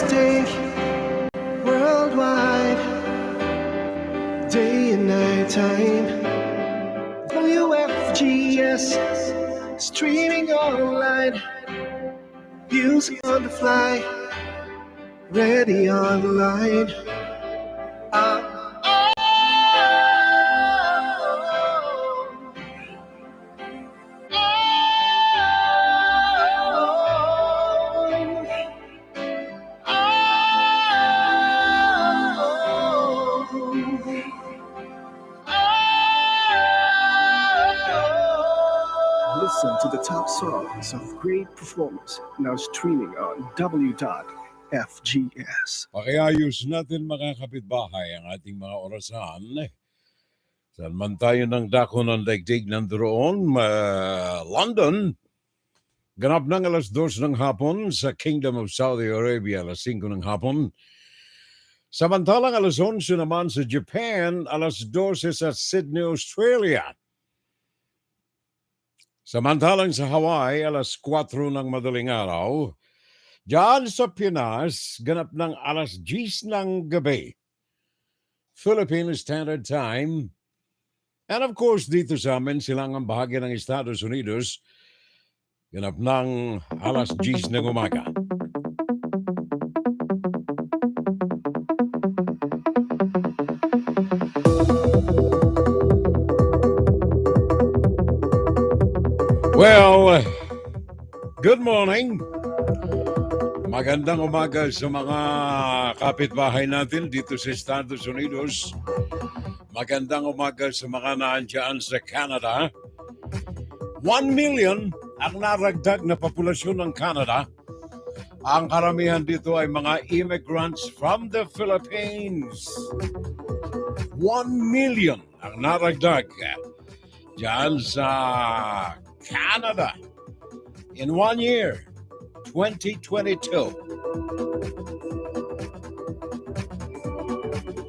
broadcasting worldwide, day and night time. WFGS, streaming online, music on the fly, ready online. Listen to the top songs of great performance now streaming on W.FGS. Pakiayos natin mga kapitbahay ang ating mga orasan. Saan man tayo ng dako ng daigdig nandoon, London. Ganap ng alas 2 ng hapon sa Kingdom of Saudi Arabia, alas 5 ng hapon. Samantalang alas 11 naman sa Japan, alas 12 sa Sydney, Australia. Samantalang sa Hawaii, alas 4 ng madaling araw. Diyan sa Pinas, ganap ng alas 10 ng gabi. Philippine Standard Time. And of course, dito sa amin, silangang bahagi ng Estados Unidos, ganap ng alas 10 ng umaga. Well, good morning. Magandang umaga sa mga kapitbahay natin dito sa Estados Unidos. Magandang umaga sa mga naandyan sa Canada. 1 million ang naragdag na populasyon ng Canada. Ang karamihan dito ay mga immigrants from the Philippines. 1 million ang naragdag dyan sa Canada in 1 year, 2022.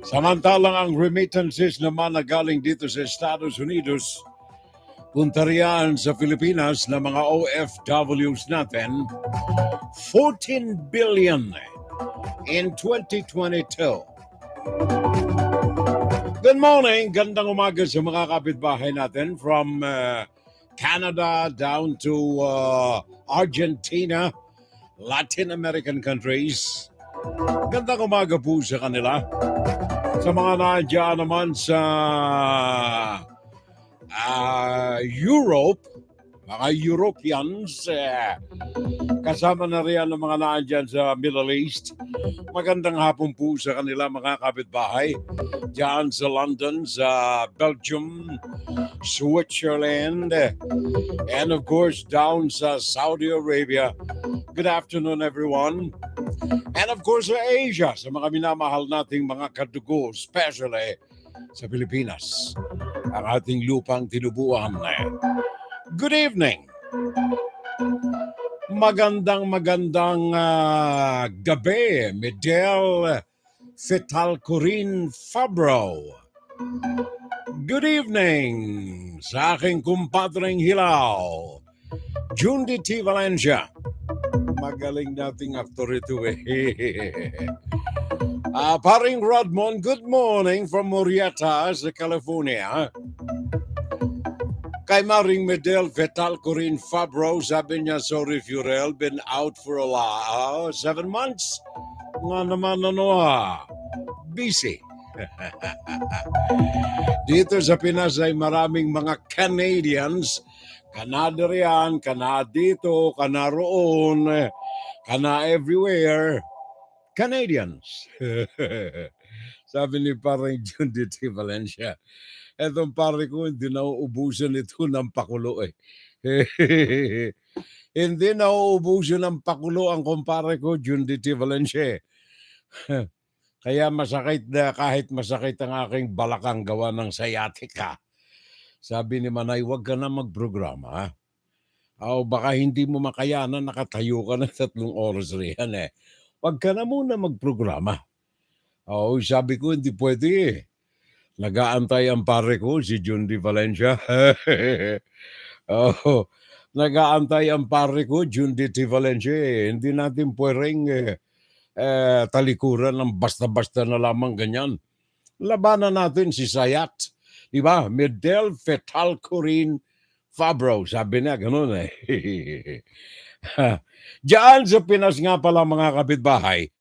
Samantalang ang remittances naman na galing dito sa Estados Unidos, punta riyan sa Pilipinas na mga OFWs natin, 14 billion in 2022. Good morning, gandang umaga sa mga kapitbahay natin from Canada down to Argentina, Latin American countries. Gandang umaga po sa kanila. Sa mga nandiyan naman sa Europe, mga Europeans, kasama na riyan ng mga nandiyan sa Middle East. Magandang hapon po sa kanila mga kapitbahay. Diyan sa London, sa Belgium, Switzerland, and of course down sa Saudi Arabia. Good afternoon everyone. And of course sa Asia, sa mga minamahal nating mga kadugo, especially sa Pilipinas, ang ating lupang tinubuan. Good evening. Magandang gabi, Medel Fetalcorin Fabro. Good evening sa aking kumpadreng hilaw, Jundi T. Valencia. Magaling nating aktor ito Paring Rodmond, good morning from Murrieta sa California. Kay Maring Medel Fetalcorin Fabro, sabi niya, sorry Furel, been out for 7 months. Nga naman busy. Dito sa Pinas ay maraming mga Canadians. Canada riyan, Canada dito, Canada roon, Canada everywhere. Canadians. Sabi ni parang Jundi T. Valencia. Etong pare ko, hindi nauubusan ito ng pakulo Hindi nauubusan ng pakulo ang kumpare ko, Jundi T. Valencia. Kaya masakit na kahit masakit ang aking balakang gawa ng sciatica. Sabi ni Manay, huwag ka na magprograma. O baka hindi mo makayanan, nakatayo ka na 3 oras riyan Huwag ka na muna magprograma. O sabi ko, hindi pwede Nag-aantay ang pare ko, si Jundi Valencia. Nag-aantay ang pare ko, Jundi T. Valencia. Hindi natin pwedeng talikuran ng basta-basta na lamang ganyan. Labanan natin si Sayat. Diba? Medel Fetalcorin Fabro. Sabi niya, ganun eh. Diyan sa Pinas nga pala mga kapitbahay,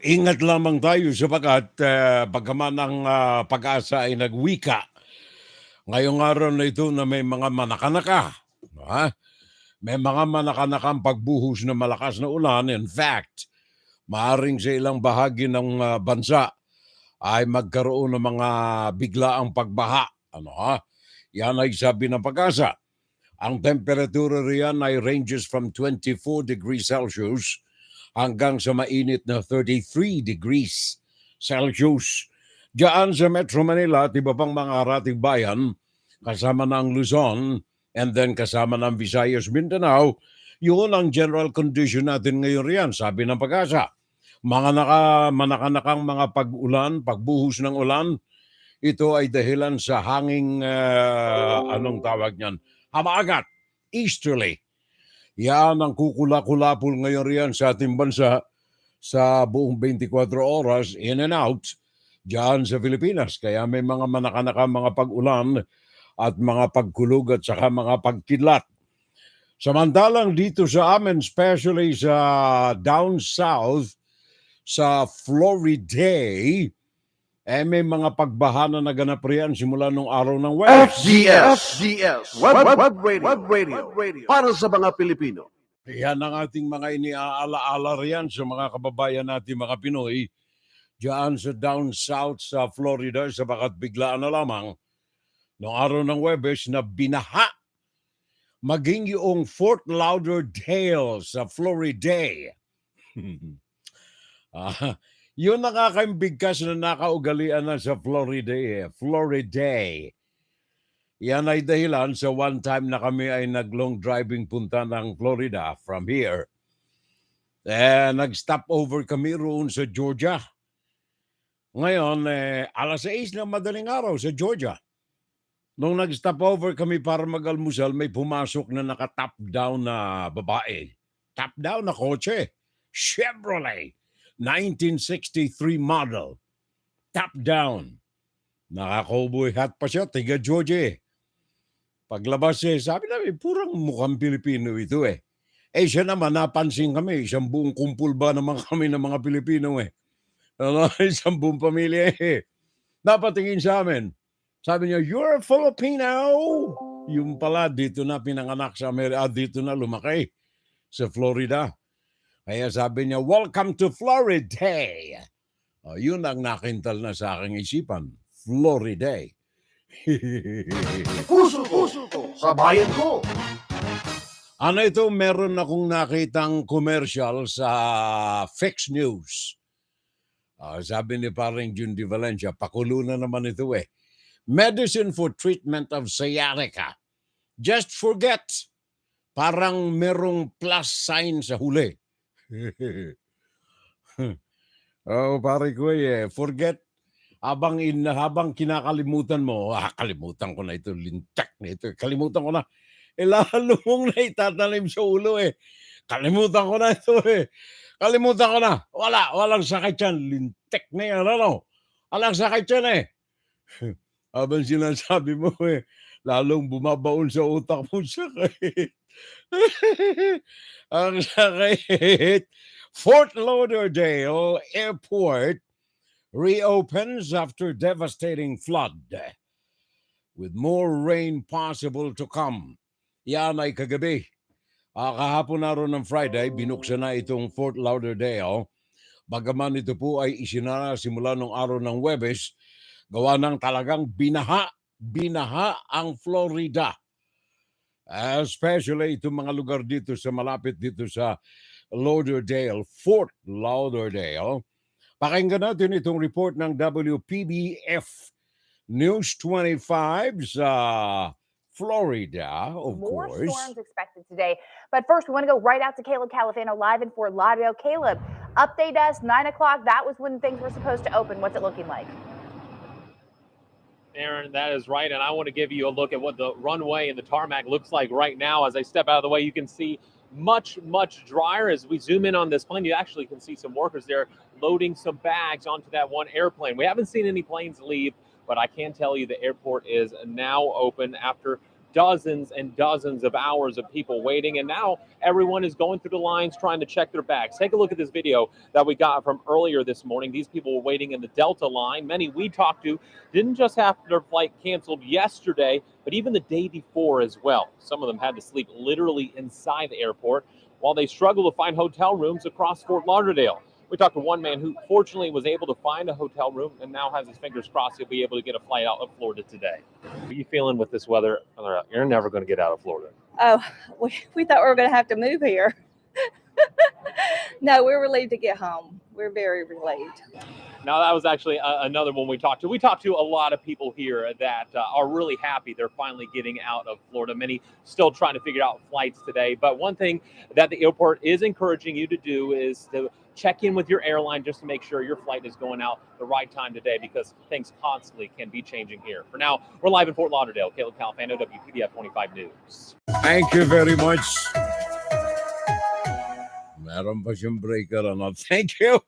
ingat lamang tayo sapagkat pagkaman ang pag-asa ay nagwika ngayong araw na ito na may mga manakanaka. Ha? May mga manakanakang pagbuhos na malakas na ulan. In fact, maaring sa ilang bahagi ng bansa ay magkaroon ng mga biglaang pagbaha. Ano ha? Yan ay sabi ng pag-asa. Ang temperatura riyan ay ranges from 24 degrees Celsius hanggang sa mainit na 33 degrees Celsius. Diyan sa Metro Manila at iba pang mga harating bayan, kasama ng Luzon, and then kasama ng Visayas, Mindanao, yun ang general condition natin ngayon riyan, sabi ng pag-asa. Mga manakanakang mga pag-ulan, pagbuhos ng ulan, ito ay dahilan sa hanging, anong tawag niyan, habagat, easterly. Yan ang kukula-kulapol ngayon riyan sa ating bansa sa buong 24 oras, in and out, dyan sa Pilipinas. Kaya may mga manakanaka, mga pag-ulan at mga pagkulog at saka mga pagkidlat. Samantalang dito sa amin, especially sa down south, sa Florida, may mga pagbaha na naganap riyan simula nung araw ng Webes. FDS. Web Radio. Para sa mga Pilipino. Yan ang ating mga iniaala-ala riyan sa mga kababayan natin mga Pinoy diyan sa down south sa Florida sapagat biglaan na lamang noong araw ng Webes na binaha maging yung Fort Lauderdale sa Florida. Yun nakakaimbigkas na nakaugalian na sa Florida. Florida. Yan ay dahilan sa one time na kami ay nag-long driving punta ng Florida from here. Nag-stop over kami roon sa Georgia. Ngayon, alas 6 na madaling araw sa Georgia. Nung nag-stop over kami para mag-almusal, may pumasok na naka-top down na babae. Top down na kotse. Chevrolet. 1963 model. Top down. Naka-cowboy hat pa siya, tiga Georgia. Paglabas sabi namin, purang mukhang Pilipino ito eh. Siya naman, napansin kami, isang buong kumpul ba naman kami ng mga Pilipino eh. Isang buong pamilya eh. Napatingin sa amin. Sabi niya, you're a Filipino. Yung pala, dito na pinanganak sa Amerika, dito na lumaki sa Florida. Kaya sabi niya, welcome to Florida. Yun ang nakintal na sa aking isipan. Florida. Puso ko sa bayan ko. Ano ito, meron akong nakitang commercial sa Fix News. Sabi ni parang June Di Valencia, pakulo na naman ito eh. Medicine for treatment of sciatica. Just forget. Parang merong plus sign sa huli. Pare ko forget. Habang kinakalimutan mo, kalimutan ko na ito, lintak na ito, kalimutan ko na. Lalo mong naitatanim sa ulo eh. Kalimutan ko na ito eh. Kalimutan ko na. Walang sakit yan. Lintek na yan, ano? Walang sakit yan eh. Habang sinasabi mo eh, lalong bumabaon sa utak mo sakit. Ang sakit. Fort Lauderdale Airport reopens after devastating flood with more rain possible to come. Yan ay kagabi. Kahapon na ron ng Friday, binuksan na itong Fort Lauderdale. Bagaman ito po ay isinara simula nung araw ng Webes, gawa ng talagang binaha ang Florida. Especially itong mga lugar dito sa malapit dito sa Lauderdale, Fort Lauderdale. Pakinggan natin itong report ng WPBF News 25 sa Florida, of More course. storms expected today. But first, we want to go right out to Caleb Califano live in Fort Lauderdale. Caleb, update us, 9 o'clock. That was when things were supposed to open. What's it looking like? Aaron, that is right. And I want to give you a look at what the runway and the tarmac looks like right now. As I step out of the way, you can see much drier. As we zoom in on this plane, you actually can see some workers there loading some bags onto that one airplane. We haven't seen any planes leave, but I can tell you the airport is now open after dozens and dozens of hours of people waiting, and now everyone is going through the lines trying to check their bags. Take a look at this video that we got from earlier this morning. These people were waiting in the Delta line. Many we talked to didn't just have their flight canceled yesterday, but even the day before as well. Some of them had to sleep literally inside the airport while they struggle to find hotel rooms across Fort Lauderdale. We talked to one man who fortunately was able to find a hotel room and now has his fingers crossed he'll be able to get a flight out of Florida today. How are you feeling with this weather? You're never going to get out of Florida. Oh, we thought we were going to have to move here. No, we're relieved to get home. We're very relieved. Now, that was actually another one we talked to. We talked to a lot of people here that are really happy they're finally getting out of Florida. Many still trying to figure out flights today. But one thing that the airport is encouraging you to do is to check in with your airline just to make sure your flight is going out the right time today, because things constantly can be changing here. For now, we're live in Fort Lauderdale. Caleb Califano, WPDF 25 News. Thank you very much. Meron pa siyang breaker, ano? Thank you.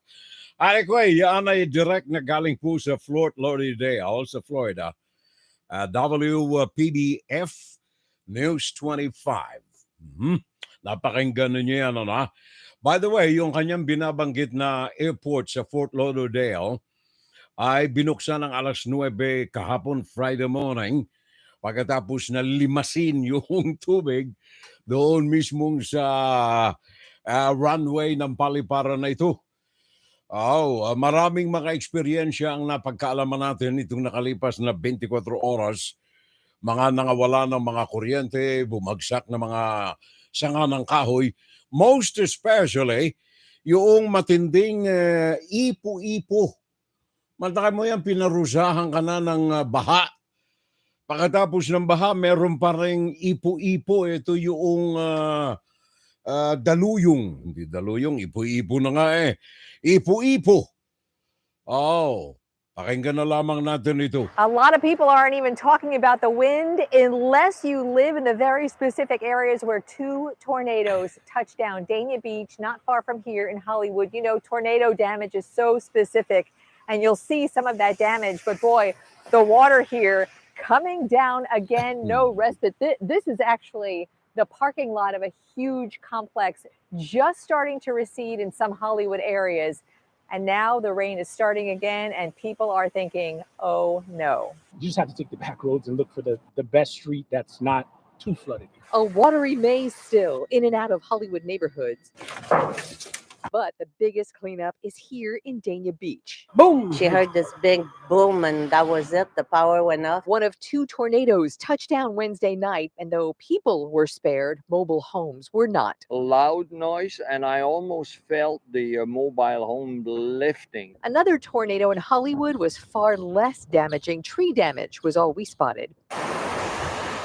Anyway, yan ay direct na galing po sa Fort Lauderdale, sa Florida. WPBF News 25. Napakinggan niyo yan, ano? By the way, yung kanyang binabanggit na airport sa Fort Lauderdale ay binuksan ng alas 9 kahapon Friday morning pagkatapos na limasin yung tubig doon mismong sa runway ng paliparan na ito. Maraming mga eksperyensya ang napagkaalaman natin itong nakalipas na 24 oras. Mga nangawala ng mga kuryente, bumagsak na mga sanga ng kahoy. Most especially, yung matinding ipo-ipo. Mantakay mo yan, pinarusahan ka na ng baha. Pagkatapos ng baha, meron pa rin ipo-ipo. Ito yung daluyong. Hindi daluyong, ipo-ipo na nga eh. Ipo-ipo. Pakinggan na lamang natin ito. A lot of people aren't even talking about the wind unless you live in the very specific areas where 2 tornadoes touched down. Dania Beach, not far from here in Hollywood. You know, tornado damage is so specific, and you'll see some of that damage. But boy, the water here coming down again, no respite. This is actually the parking lot of a huge complex just starting to recede in some Hollywood areas. And now the rain is starting again, and people are thinking, oh no. You just have to take the back roads and look for the best street that's not too flooded. A watery maze still in and out of Hollywood neighborhoods. But the biggest cleanup is here in Dania Beach. Boom! She heard this big boom, and that was it. The power went off. One of 2 tornadoes touched down Wednesday night, and though people were spared, mobile homes were not. Loud noise, and I almost felt the mobile home lifting. Another tornado in Hollywood was far less damaging. Tree damage was all we spotted.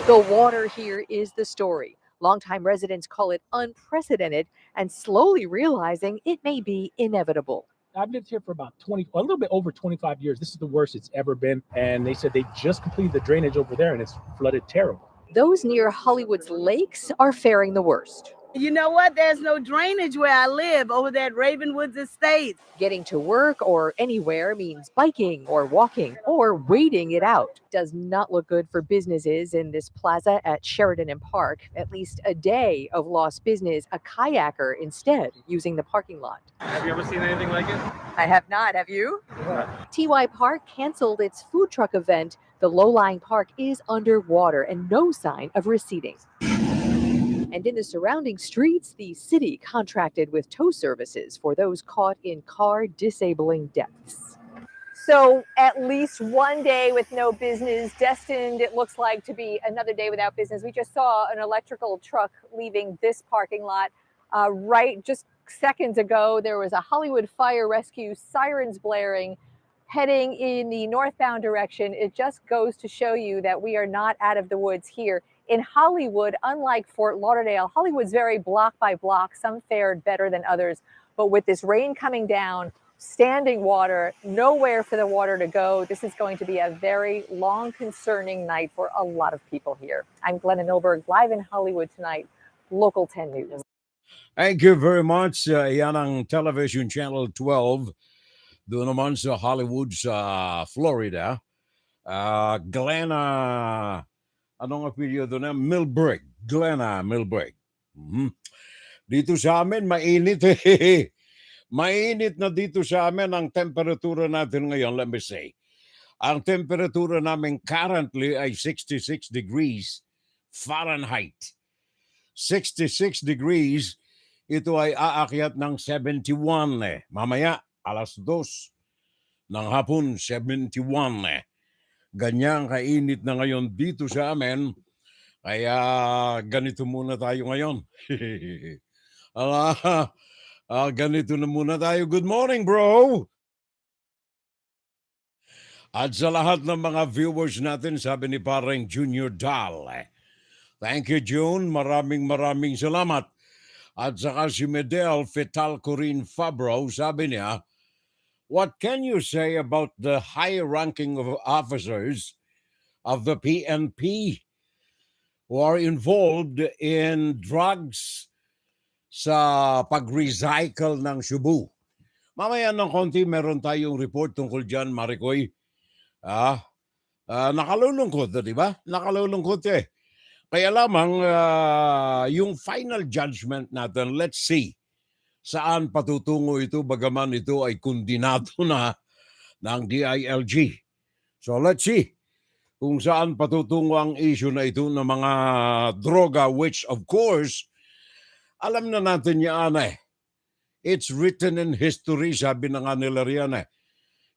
The water here is the story. Longtime residents call it unprecedented and slowly realizing it may be inevitable. I've lived here for about a little bit over 25 years. This is the worst it's ever been. And they said they just completed the drainage over there and it's flooded terrible. Those near Hollywood's lakes are faring the worst. You know what? There's no drainage where I live over there at Ravenwoods Estate. Getting to work or anywhere means biking or walking or waiting it out. Does not look good for businesses in this plaza at Sheridan and Park. At least a day of lost business. A kayaker instead using the parking lot. Have you ever seen anything like it? I have not. Have you? TY Park canceled its food truck event. The low-lying park is underwater and no sign of receding. And in the surrounding streets, the city contracted with tow services for those caught in car disabling depths. So at least one day with no business, destined, it looks like, to be another day without business. We just saw an electrical truck leaving this parking lot right just seconds ago. There was a Hollywood fire rescue, sirens blaring, heading in the northbound direction. It just goes to show you that we are not out of the woods here. In Hollywood, unlike Fort Lauderdale, Hollywood's very block by block. Some fared better than others. But with this rain coming down, standing water, nowhere for the water to go, this is going to be a very long, concerning night for a lot of people here. I'm Glenna Milberg, live in Hollywood tonight, Local 10 News. Thank you very much. Yan ang Television Channel 12. Doon naman sa Hollywood sa Florida. Glenna, anong apelyido na? Milberg. Glenna Milberg. Mhm. Dito sa amin, mainit eh. Mainit na dito sa amin ang temperatura natin ngayon, let me say. Ang temperatura namin currently ay 66 degrees Fahrenheit. 66 degrees, ito ay aakyat ng 71 eh. Mamaya, alas 2 ng hapon, 71 eh. Ganyang kainit na ngayon dito sa amin. Kaya ganito muna tayo ngayon. Ganito na muna tayo. Good morning, bro! At sa lahat ng mga viewers natin, sabi ni parang Junior Dal. Thank you, June. Maraming salamat. At saka si Medel Fetal Corinne Fabro, sabi niya, what can you say about the high ranking of officers of the PNP who are involved in drugs sa pag-recycle ng Cebu? Mamaya ng konti, meron tayong report tungkol dyan, Maricoy. Nakalulungkot, di ba? Nakalulungkot eh. Kaya lamang yung final judgment natin, let's see saan patutungo ito bagaman ito ay kundinado na ng DILG. So let's see kung saan patutungo ang issue na ito ng mga droga, which of course, alam na natin yan eh. It's written in history, sabi na nga nila riyan eh.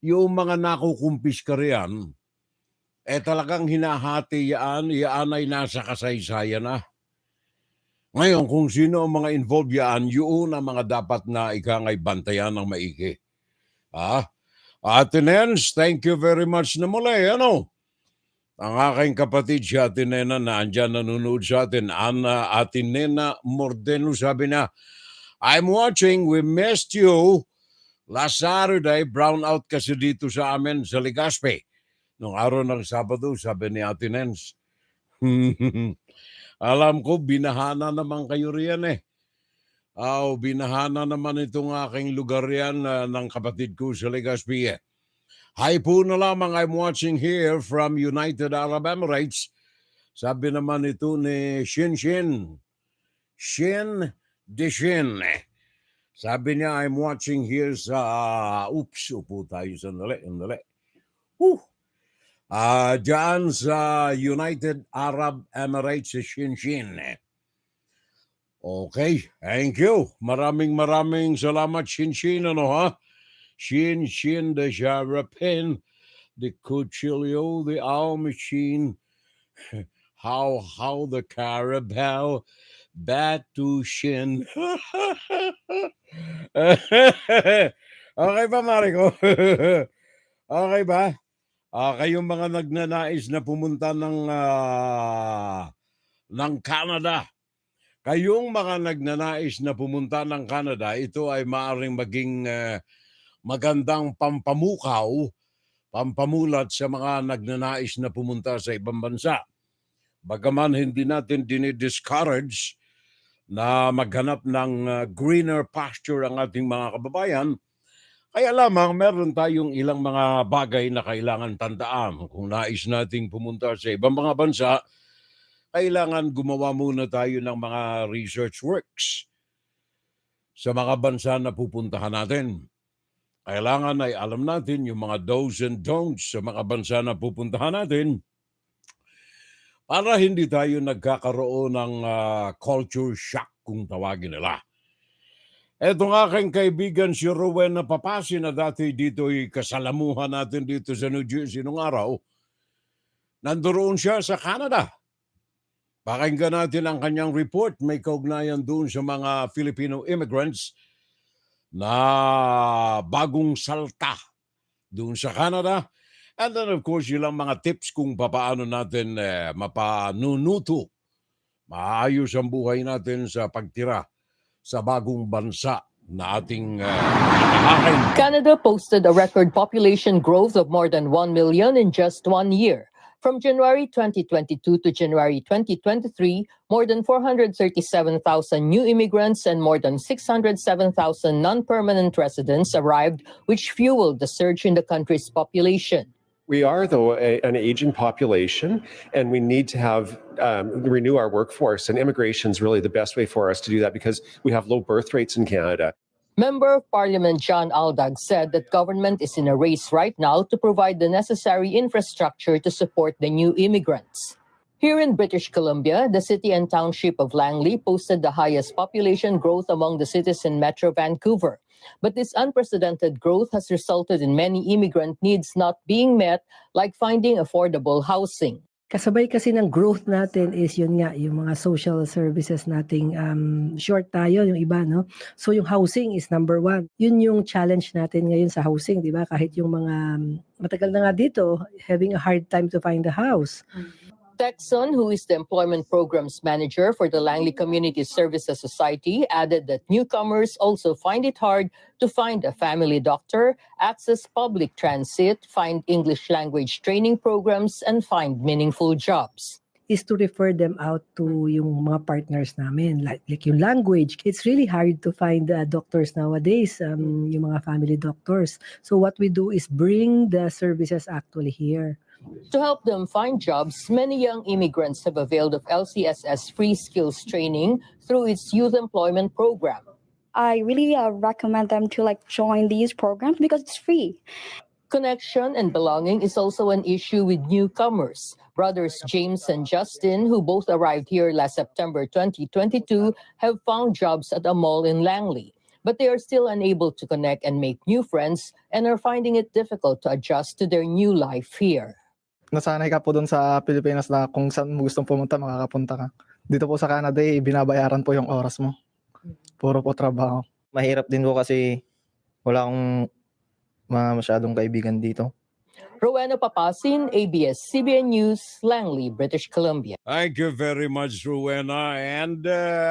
Yung mga nakukumpis ka riyan, talagang hinahati yan ay nasa kasaysayan na. Ngayon, kung sino ang mga involved yan, yun ang mga dapat na ikangay bantayan ng maigi. Atinens, thank you very much na muli. Ang aking kapatid si Atinena na andyan nanonood sa atin, Atinena Mordeno, sabi na, I'm watching, we missed you. Last Saturday, brownout kasi dito sa amin sa Legazpi. Nung araw ng Sabado, sabi ni Ate Nens, alam ko, binahana naman kayo riyan eh. Binahana naman itong aking lugar yan ng kapatid ko sa Legazpi eh. Hi po na lamang, I'm watching here from United Arab Emirates. Sabi naman ito ni Shin de Shin. Sabi niya, I'm watching here sa, upo tayo, sandali. Diyan sa United Arab Emirates sa Shinshin. Okay, thank you. Maraming salamat, Shinshin. Shinshin, the Jarapin, the Cuchillo, the Owl Machine, how the Carabao, Batushin. Okay ba, Mariko? Okay ba? Kayong mga nagnanais na pumunta ng Canada. Kayong mga nagnanais na pumunta ng Canada, ito ay maaaring maging magandang pampamulat sa mga nagnanais na pumunta sa ibang bansa. Bagaman hindi natin dinidiscourage na maghanap ng greener pasture ang ating mga kababayan, kaya lamang meron tayong ilang mga bagay na kailangan tandaan. Kung nais nating pumunta sa ibang mga bansa, kailangan gumawa muna tayo ng mga research works sa mga bansa na pupuntahan natin. Kailangan ay alam natin yung mga do's and don'ts sa mga bansa na pupuntahan natin para hindi tayo nagkakaroon ng culture shock kung tawagin nila. Etong aking kaibigan si Rowena Papasi na dati dito'y kasalamuhan natin dito sa New Jersey nung araw, nandoon siya sa Canada. Pakinggan natin ang kanyang report. May kaugnayan doon sa mga Filipino immigrants na bagong salta doon sa Canada. And then of course, ilang mga tips kung paano natin mapanunuto, maayos ang buhay natin sa pagtira sa bagong bansa na ating Canada posted a record population growth of more than 1 million in just 1 year. From January 2022 to January 2023, more than 437,000 new immigrants and more than 607,000 non-permanent residents arrived, which fueled the surge in the country's population. We are, though, an aging population, and we need to renew our workforce, and immigration is really the best way for us to do that because we have low birth rates in Canada. Member of Parliament John Aldag said that government is in a race right now to provide the necessary infrastructure to support the new immigrants. Here in British Columbia, the city and township of Langley posted the highest population growth among the cities in Metro Vancouver. But this unprecedented growth has resulted in many immigrant needs not being met, like finding affordable housing. Kasabay kasi ng growth natin is yun nga, yung mga social services nating short tayo, yung iba, no? So yung housing is number one. Yun yung challenge natin ngayon sa housing, di ba? Kahit yung mga matagal na nga dito, having a hard time to find a house. Texon, who is the Employment Programs Manager for the Langley Community Services Society, added that newcomers also find it hard to find a family doctor, access public transit, find English language training programs, and find meaningful jobs. Is to refer them out to yung mga partners namin, like yung language. It's really hard to find doctors nowadays, yung mga family doctors. So what we do is bring the services actually here. To help them find jobs, many young immigrants have availed of LCSS free skills training through its youth employment program. I really recommend them to join these programs because it's free. Connection and belonging is also an issue with newcomers. Brothers James and Justin, who both arrived here last September 2022, have found jobs at a mall in Langley. But they are still unable to connect and make new friends and are finding it difficult to adjust to their new life here. Nasanay ka po doon sa Pilipinas na kung saan mo gustong pumunta, makakapunta ka. Dito po sa Canada, binabayaran po yung oras mo. Puro po trabaho. Mahirap din po kasi wala akong masyadong kaibigan dito. Rowena Papasin, ABS-CBN News, Langley, British Columbia. Thank you very much, Rowena, and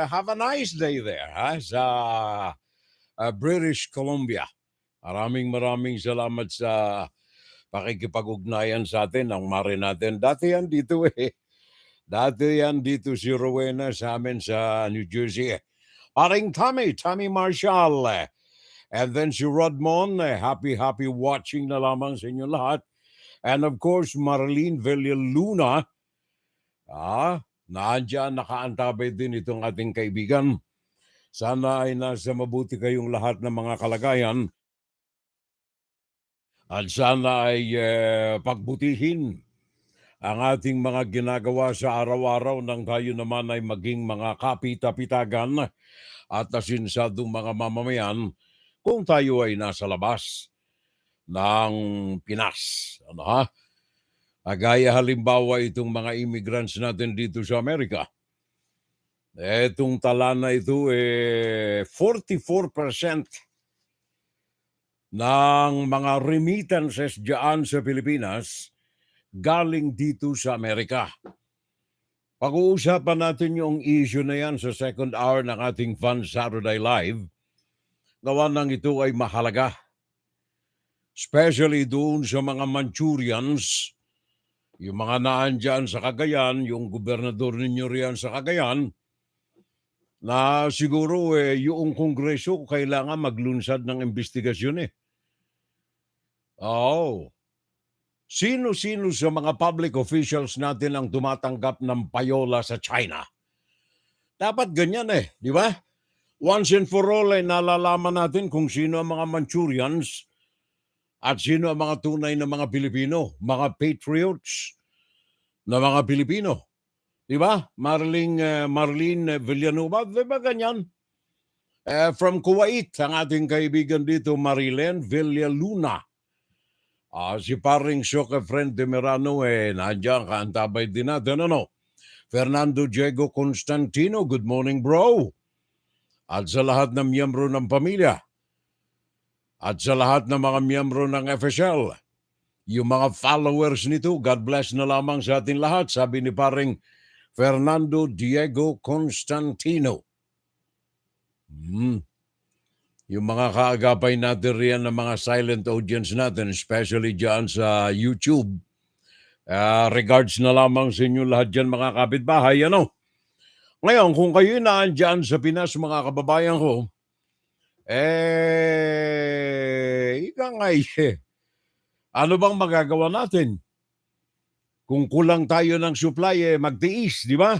have a nice day there sa British Columbia. Maraming salamat sa pakikipag-ugnayan sa atin ang mare natin. Dati yan dito si Rowena sa amin sa New Jersey. Paring Tommy Marshall. And then si Rodmon, happy watching na lamang sa inyo lahat. And of course, Marlene Villaluna. Naandyan, nakaantabay din itong ating kaibigan. Sana ay nasa mabuti kayong lahat ng mga kalagayan. At sana ay pagbutihin ang ating mga ginagawa sa araw-araw nang tayo naman ay maging mga kapita-pitagan at asinsadong mga mamamayan kung tayo ay nasa labas ng Pinas. Gaya halimbawa itong mga immigrants natin dito sa Amerika. Itong tala na ito 44% ng mga remittances dyan sa Pilipinas galing dito sa Amerika. Pag-uusapan natin yung issue na yan sa second hour ng ating Fun Saturday Live. Gawa ng ito ay mahalaga. Especially doon sa mga Manchurians, yung mga naandyan sa Cagayan, yung gobernador ninyo riyan sa Cagayan, na siguro yung kongreso kailangan maglunsad ng investigasyon Sino-sino sa mga public officials natin ang tumatanggap ng payola sa China? Dapat ganyan di ba? Once and for all nalalaman natin kung sino ang mga Manchurians at sino ang mga tunay na mga Pilipino, mga patriots na mga Pilipino. Di ba? Marlene Villanueva, di ba ganyan? From Kuwait, ang ating kaibigan dito, Marilyn Villaluna. Si paring Shoka Friend de Merano, nandiyan, kaantabay din natin, Fernando Diego Constantino, good morning, bro. At sa lahat ng miyembro ng pamilya. At sa lahat ng mga miyembro ng FSL. Yung mga followers nito, God bless na lamang sa atin lahat, sabi ni paring Fernando Diego Constantino. Yung mga kaagapay natin riyan ng mga silent audience natin, especially dyan sa YouTube, Regards na lamang sa inyo lahat dyan mga kapitbahay. Ano? Ngayon, kung kayo naandyan sa Pinas mga kababayan ko, ika nga ano bang magagawa natin? Kung kulang tayo ng supply, magtiis, di ba?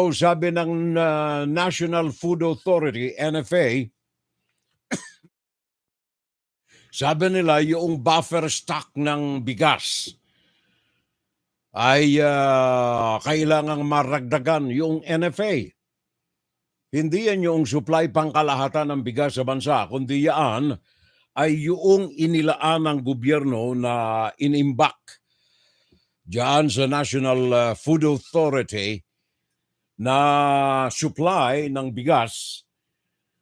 Sabi ng National Food Authority, NFA, sabi nila yung buffer stock ng bigas ay kailangang maragdagan yung NFA. Hindi yan yung supply pangkalahatan ng bigas sa bansa, kundi yan ay yung inilaan ng gobyerno na inimbak diyan sa National Food Authority na supply ng bigas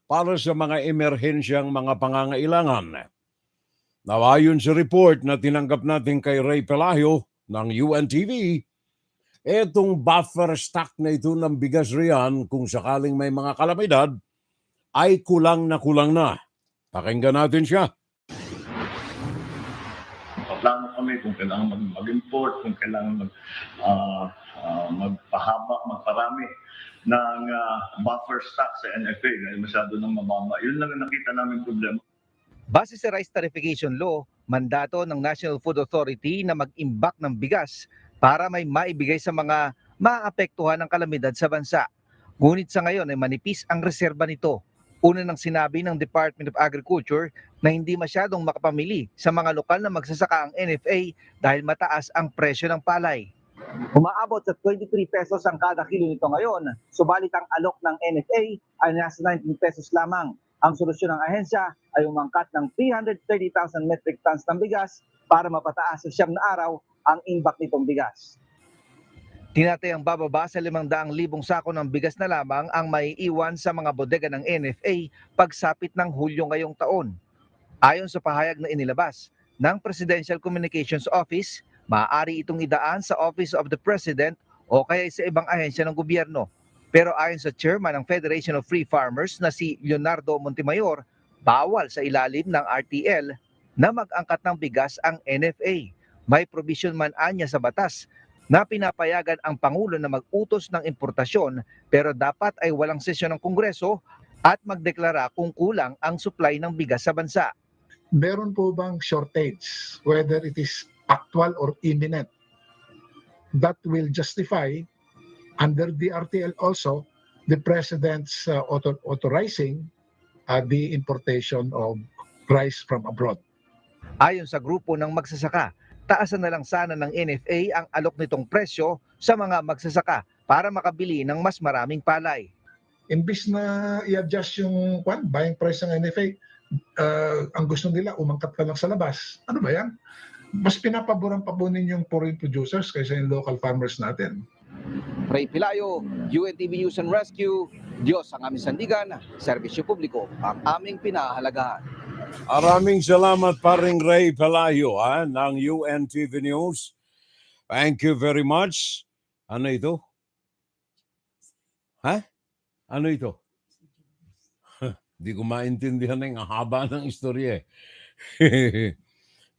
para sa mga emerhensyang mga pangangailangan. Ayon sa report na tinanggap natin kay Ray Pelayo ng UNTV, etong buffer stock na ito ng bigas riyan kung sakaling may mga kalamidad ay kulang na kulang na. Pakinggan natin siya. Plano kami kung kailangan mag-import, kung kailangan magpahaba, magparami ng buffer stock sa NFA dahil masyado nang mababa. Yun lang ang nakita namin problema. Base sa Rice Tarification Law, mandato ng National Food Authority na mag-imbak ng bigas para may maibigay sa mga maapektuhan ng kalamidad sa bansa. Ngunit sa ngayon ay manipis ang reserba nito. Una nang sinabi ng Department of Agriculture na hindi masyadong makapamili sa mga lokal na magsasaka ang NFA dahil mataas ang presyo ng palay. Umaabot sa 23 pesos ang kada kilo nito ngayon, subalit ang alok ng NFA ay nasa 19 pesos lamang. Ang solusyon ng ahensya ay umangkat ng 330,000 metric tons ng bigas para mapataas sa 7 na araw ang imbak nitong bigas. Tinatayang bababa sa 500,000 sako ng bigas na lamang ang maiiwan sa mga bodega ng NFA pagsapit ng Hulyo ngayong taon. Ayon sa pahayag na inilabas ng Presidential Communications Office, maaari itong idaan sa Office of the President o kaya sa ibang ahensya ng gobyerno. Pero ayon sa chairman ng Federation of Free Farmers na si Leonardo Montemayor, bawal sa ilalim ng RTL na mag-angkat ng bigas ang NFA. May provision man anya sa batas na pinapayagan ang Pangulo na mag-utos ng importasyon pero dapat ay walang sesyon ng Kongreso at magdeklara kung kulang ang supply ng bigas sa bansa. Meron po bang shortage, whether it is actual or imminent, that will justify under the RTL also the President's authorizing the importation of rice from abroad? Ayon sa grupo ng magsasaka, taasan na lang sana ng NFA ang alok nitong presyo sa mga magsasaka para makabili ng mas maraming palay. Imbis na i-adjust yung buying price ng NFA, ang gusto nila umangkat ka lang sa labas. Ano ba yan? Mas pinapaboran pa po ninyong foreign producers kaysa yung local farmers natin. Ray Pelayo, UNTV News and Rescue, Diyos ang aming sandigan, serbisyo publiko ang aming pinahahalagahan. Maraming salamat paring Ray Pelayo ng UNTV News. Thank you very much. Ano ito? Ano ito? Hindi ko maintindihan ang haba ng istorya.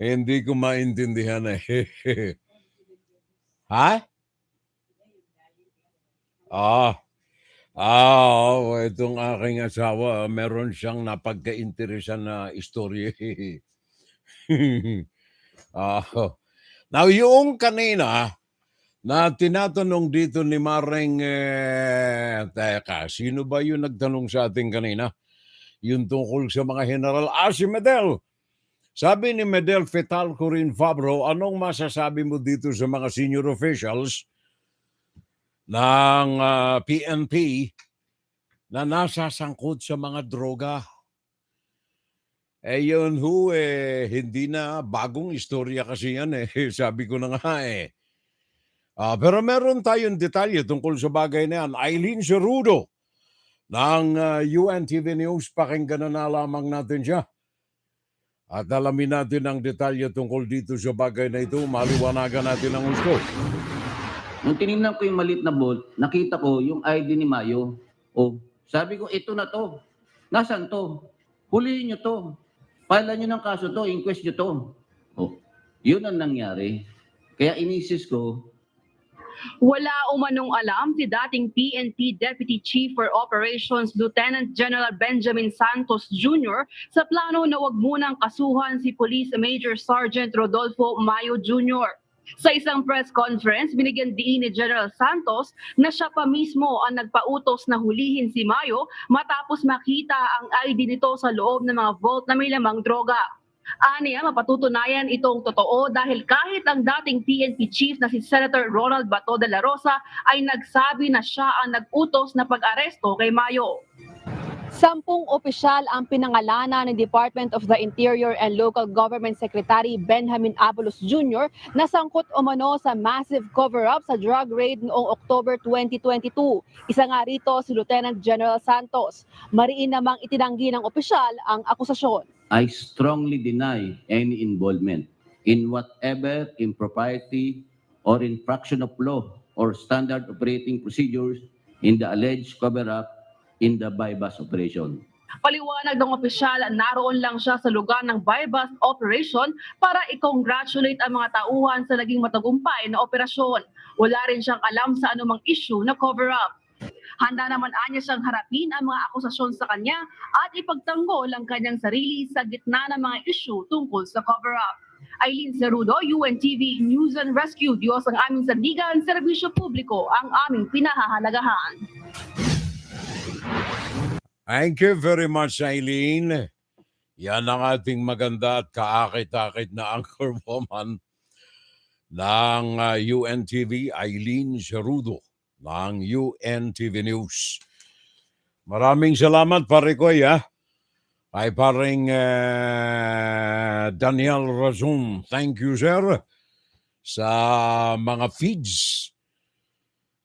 Hindi ko maintindihan . Itong aking asawa, meron siyang napagka-interesan na istorya. Now, yung kanina na tinatanong dito ni Maring, teka, sino ba yung nagtanong sa atin kanina? Yung tungkol sa mga general. Si Medel. Sabi ni Medel Fetal Corin Fabro, anong masasabi mo dito sa mga senior officials ng PNP na nasasangkot sa mga droga? Yun hindi na bagong istorya kasi yan . Sabi ko na nga . Pero meron tayong detalye tungkol sa bagay na yan. Eileen Cerudo ng UNTV News, pakinggan na lamang natin siya. At alamin natin ang detalye tungkol dito sa bagay na ito. Maliwanagan natin ang gusto. Nung tinignan ko yung maliit na bolt, nakita ko yung ID ni Mayo. Sabi ko, ito na to. Nasaan to? Huliin nyo to. Pailan nyo ng kaso to, inquest nyo to. Yun ang nangyari. Kaya inisis ko, wala umanong alam si dating PNP Deputy Chief for Operations Lieutenant General Benjamin Santos Jr. sa plano na wag munang kasuhan si Police Major Sergeant Rodolfo Mayo Jr. Sa isang press conference, binigyan diin ni General Santos na siya pa mismo ang nagpautos na hulihin si Mayo matapos makita ang ID nito sa loob ng mga vault na may lamang droga. Aniya, mapatutunayan itong totoo dahil kahit ang dating PNP chief na si Senator Ronald Bato de la Rosa ay nagsabi na siya ang nag-utos na pag-aresto kay Mayo. 10 opisyal ang pinangalanan ng Department of the Interior and Local Government Secretary Benjamin Abalos Jr. na sangkot umano sa massive cover-up sa drug raid noong October 2022. Isa nga rito si Lieutenant General Santos. Mariin namang itinanggi ng opisyal ang akusasyon. I strongly deny any involvement in whatever impropriety or infraction of law or standard operating procedures in the alleged cover-up in the bypass operation. Paliwanag ng opisyal, naroon lang siya sa lugar ng bypass operation para i-congratulate ang mga tauhan sa naging matagumpay na operasyon. Wala rin siyang alam sa anumang issue na cover-up. Handa naman anya siyang harapin ang mga akusasyon sa kanya at ipagtanggol ang kanyang sarili sa gitna ng mga issue tungkol sa cover-up. Aileen Cerudo, UNTV News and Rescue. Diyos ang aming sandigan, serbisyo publiko ang aming pinahahalagahan. Thank you very much, Aileen. Yan ang ating maganda at kaakit-akit na anchorwoman ng UNTV, Aileen Cerudo ng UNTV News. Maraming salamat, pare ko, kay paring Daniel Razon. Thank you, sir, sa mga feeds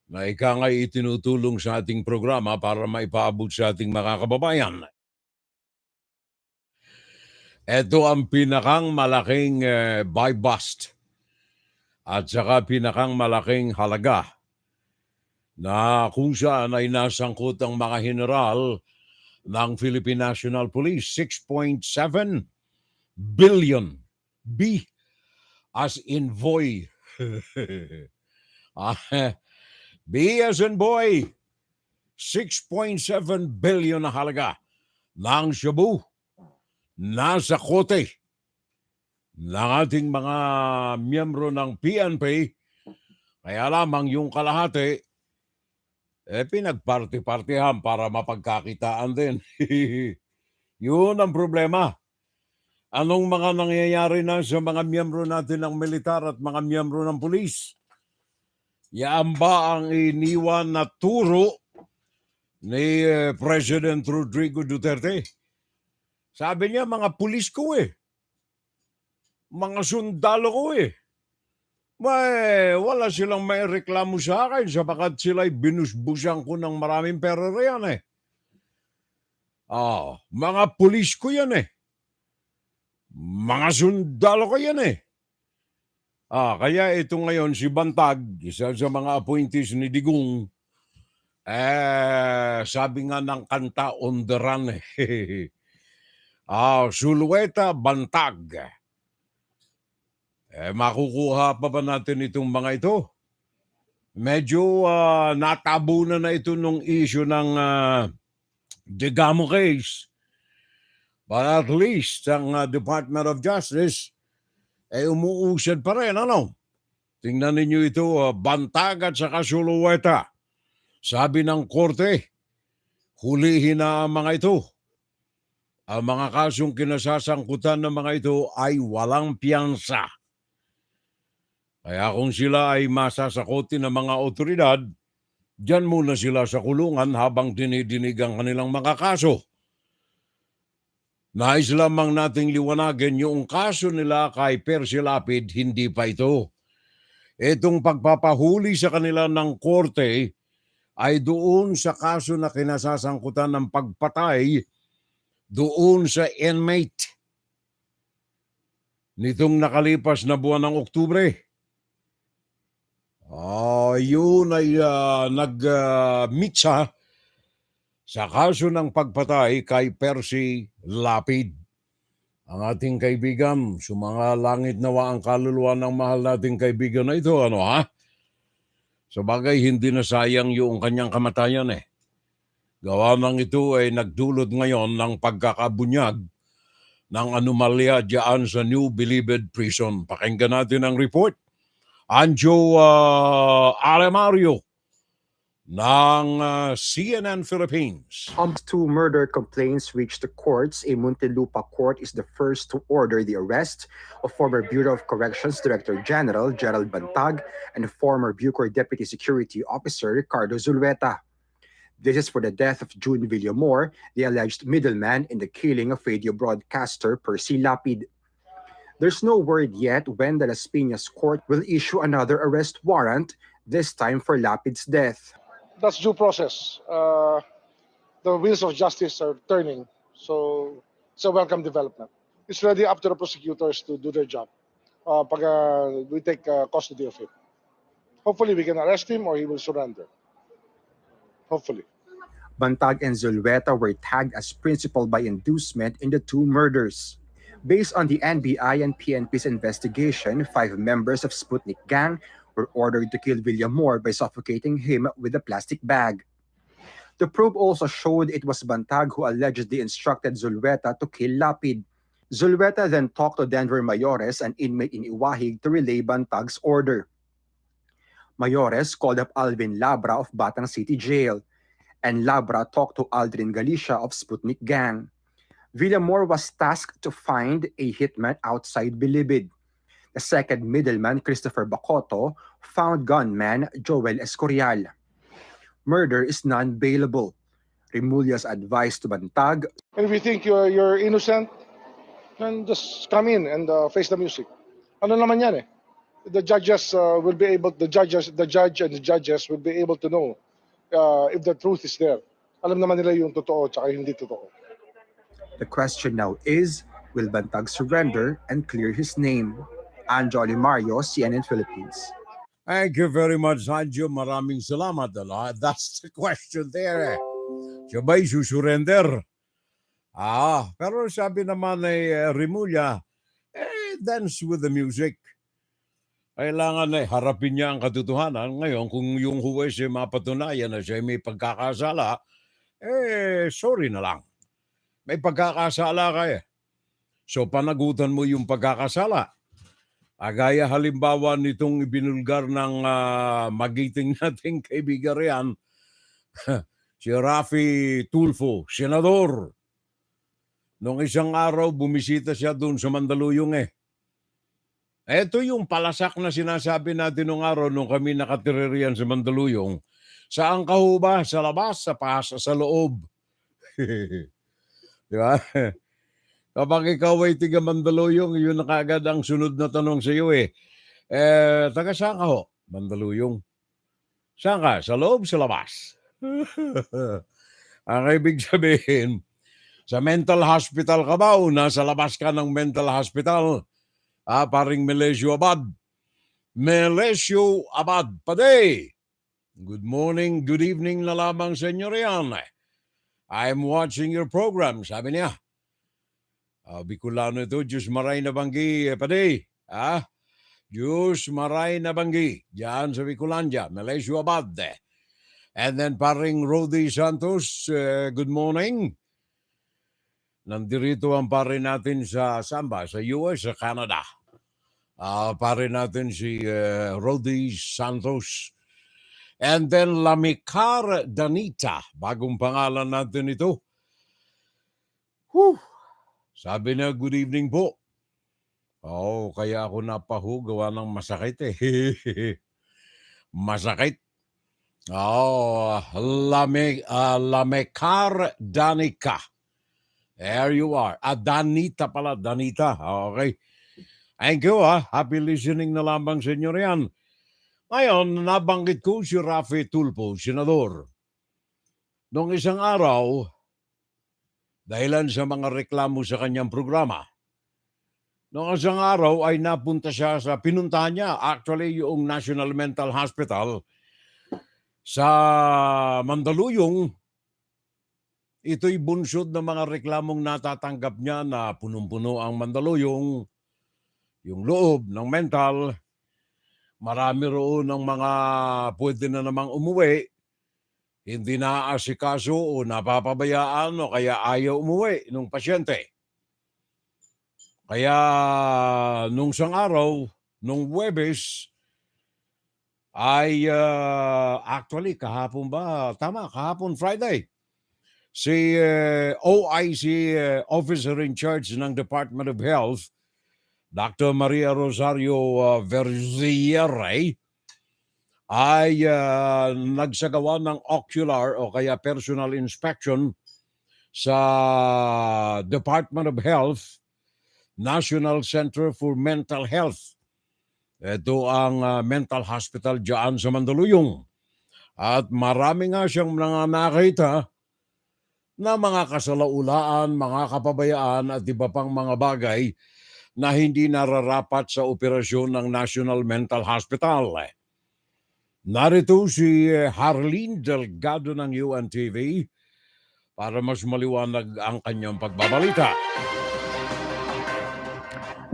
na ika nga itinutulong sa ating programa para maipaabot sa ating mga kababayan. Ito ang pinakang malaking buy bust at saka pinakang malaking halaga na kung saan ay nasangkot ang mga general ng Philippine National Police. 6.7 billion. B as in boy. B as in boy. 6.7 billion na halaga ng shabu nasa kote ng ating mga miyembro ng PNP. Kaya lamang yung kalahati pinagparty-partihan para mapagkakitaan din. Yun ang problema. Anong mga nangyayari na sa mga miyembro natin ng militar at mga miyembro ng pulis? Yan ba ang iniwan na turo ni President Rodrigo Duterte? Sabi niya, mga pulis ko mga sundalo ko wala silang may reklamo sa akin sapagat sila'y binusbusan ko ng maraming pera riyan mga pulis ko yan mga sundalo ko yan kaya ito ngayon si Bantag, isa sa mga appointees ni Digong, sabi nga ng kanta on the run Sulueta Bantag. Makukuha pa ba natin itong mga ito? Medyo natabunan na ito nung issue ng Digamo case. But at least ang Department of Justice umuusad pa rin. Tingnan ninyo ito, Bantag at saka Sulueta. Sabi ng korte, hulihin na ang mga ito. Ang mga kasong kinasasangkutan ng mga ito ay walang piyansa. Kaya kung sila ay masasakotin ng mga otoridad, diyan muna sila sa kulungan habang dinidinig ang kanilang mga kaso. Nais lamang nating liwanagin yung kaso nila kay Percy Lapid, hindi pa ito. Itong pagpapahuli sa kanila ng korte ay doon sa kaso na kinasasangkutan ng pagpatay doon sa inmate nitong nakalipas na buwan ng Oktubre. Yun ay nag-mitsa sa kaso ng pagpatay kay Percy Lapid. ang ating kaibigan. Sumangalangit nawa ang kaluluwa ng mahal nating kaibigan na ito, ano ha? Sabagay, hindi na sayang yung kanyang kamatayan eh. Gawa ng ito ay nagdulot ngayon ng pagkakabunyag ng anomalya diyan sa New Bilibid Prison. Pakinggan natin ang report. Anjo Alemario ng CNN Philippines. Two murder complaints reached the courts. A Muntinlupa court is the first to order the arrest of former Bureau of Corrections Director General Gerald Bantag and former Bucor Deputy Security Officer Ricardo Zulueta. This is for the death of June Villamor, the alleged middleman in the killing of radio broadcaster Percy Lapid. There's no word yet when the Las Piñas court will issue another arrest warrant, this time for Lapid's death. That's due process. The wheels of justice are turning, so it's a welcome development. It's really up to the prosecutors to do their job. We take custody of him. Hopefully we can arrest him or he will surrender. Hopefully. Bantag and Zulueta were tagged as principal by inducement in the two murders. Based on the NBI and PNP's investigation, 5 members of Sputnik gang were ordered to kill Villamor by suffocating him with a plastic bag. The probe also showed it was Bantag who allegedly instructed Zulueta to kill Lapid. Zulueta then talked to Denver Mayores, an inmate in Iwahig, to relay Bantag's order. Mayores called up Alvin Labra of Batang City Jail, and Labra talked to Aldrin Galicia of Sputnik gang. Villamor was tasked to find a hitman outside Bilibid. The second middleman, Christopher Bacoto, found gunman Joel Escorial. Murder is non-bailable. Remulla's advice to Bantag: And if you think you're innocent, then just come in and face the music. Ano naman yan eh? The judges will be able, the judge and the judges will be able to know if the truth is there. Alam naman nila yung totoo at hindi totoo. The question now is, will Bantag surrender and clear his name? Anjo Mario, CNN Philippines. Thank you very much, Anjo. Maraming salamat. That's the question there. Siya ba'y susurrender? Pero sabi naman ay Remulla, dance with the music. Kailangan harapin niya ang katotohanan. Ngayon, kung yung huwes ay mapatunayan na siya may pagkakasala, sorry na lang. May pagkakasala ka eh. So, panagutan mo yung pagkakasala. Gaya halimbawa nitong ibinulgar ng magiting nating kaibigan riyan, si Rafi Tulfo, senador. Noong isang araw, bumisita siya doon sa Mandaluyong eh. Ito yung palasak na sinasabi natin nung araw nung kami nakatiririyan sa Mandaluyong. Saan ka ho ba? Sa labas, sa loob. Di ba? Kapag ikaw ay tiga Mandaluyong, yun na kaagad ang sunod na tanong sa iyo eh. Taga saan ka ho? Mandaluyong. Saan ka? Sa loob, sa labas. Ang ibig sabihin, sa mental hospital ka ba o nasa labas ka ng mental hospital? Paring Melesio Abad. Melesio Abad, paday! Good morning, good evening na lamang sa inyo riyan. I'm watching your program, sabi niya. Bicolano ito, Diyos maray na banggi, paday. Diyos maray na banggi. Diyan sa Bicolandia, Melesio Abad. And then paring Rodi Santos, good morning. Nandirito ang pare natin sa Samba, sa US, sa Canada. Pare natin si Rodi Santos. And then Lamikar Danita, bagong pangalan natin ito. Sabi na, good evening po. Kaya ako napahu, gawa ng masakit eh. Masakit. Lamikar Danica. There you are. Danita pala. Danita. Okay. Thank you. Happy listening na lamang sa inyo riyan. Ngayon, nabanggit ko si Rafi Tulfo, senador. Noong isang araw, dahilan sa mga reklamo sa kanyang programa, noong isang araw ay napunta siya sa pinuntahan niya, actually yung National Mental Hospital sa Mandaluyong. Ito'y bunsod ng mga reklamong natatanggap niya na punong-puno ang Mandaluyong, yung loob ng mental. Marami roon ng mga pwede na namang umuwi, hindi naaasikaso o napapabayaan o kaya ayaw umuwi ng pasyente. Kaya nung isang araw, nung Huwebes, ay actually kahapon ba? Tama, kahapon Friday. Si OIC officer in charge ng Department of Health, Dr. Maria Rosario Verziere, ay nagsagawa ng ocular o kaya personal inspection sa Department of Health, National Center for Mental Health. Ito ang mental hospital dyan sa Mandaluyong. At marami nga siyang mga nakita na mga kasalaulaan, mga kapabayaan at iba pang mga bagay na hindi nararapat sa operasyon ng National Mental Hospital. Narito si Harleen Delgado ng UNTV para mas maliwanag ang kanyang pagbabalita.